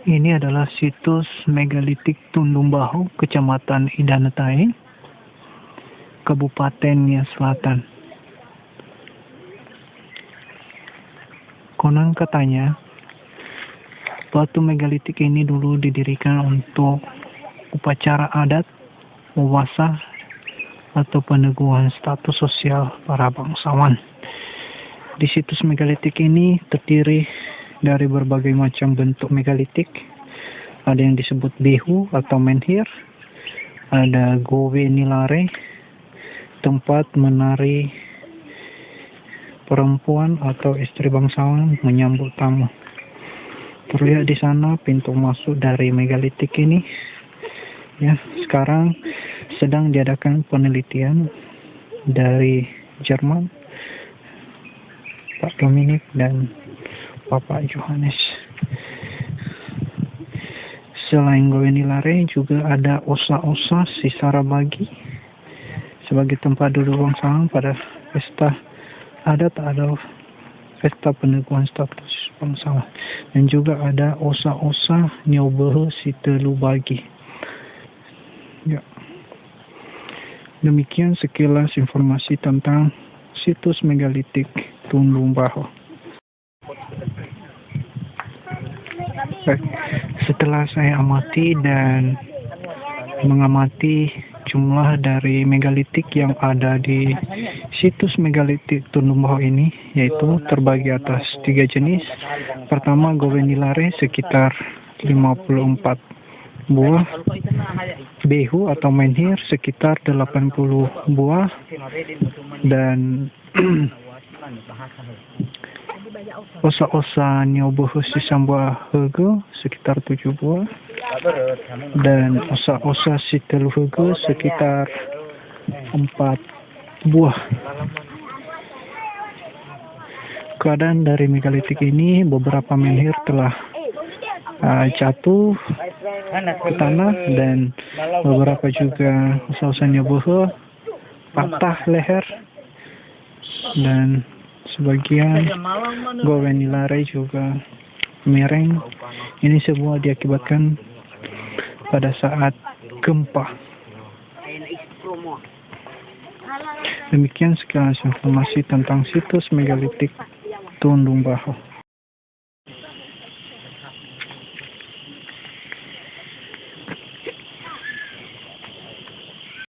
Ini adalah situs megalitik Tundung Bahu, Kecamatan Idanetai, Kabupaten Nia Selatan. Konon katanya, batu megalitik ini dulu didirikan untuk upacara adat, mewasah, atau peneguhan status sosial para bangsawan. Di situs megalitik ini terdiri dari berbagai macam bentuk megalitik. Ada yang disebut behu atau menhir, ada gowe nilare, tempat menari perempuan atau istri bangsawan menyambut tamu. Terlihat di sana pintu masuk dari megalitik ini. Ya, sekarang sedang diadakan penelitian dari Jerman, Pak Dominik dan Bapak Johannes. Selain gowe nilare juga ada osa-osa Sisarabagi sebagai tempat duduk bangsawan pada pesta adat atau pesta peneguhan status bangsawan, dan juga ada osa-osa Nyobehe Sitelubagi. Ya. Demikian sekilas informasi tentang situs megalitik Tundung Bahu. Baik, setelah saya amati dan mengamati jumlah dari megalitik yang ada di situs megalitik Tundung Bahu ini, yaitu terbagi atas 3 jenis. Pertama, gowe nilare sekitar 54 buah, behu atau menhir sekitar 80 buah, dan osa-osa Nyobehe Sisambahege sekitar 7 buah, dan osa-osa Siteluhege sekitar 4 buah. Keadaan dari megalitik ini, beberapa menhir telah jatuh ke tanah, dan beberapa juga osa-osa Nyobehe patah leher, dan sebagian gowe nilare juga miring. Ini semua diakibatkan pada saat gempa. Demikian sekilas informasi tentang situs megalitik Tundung Bahu.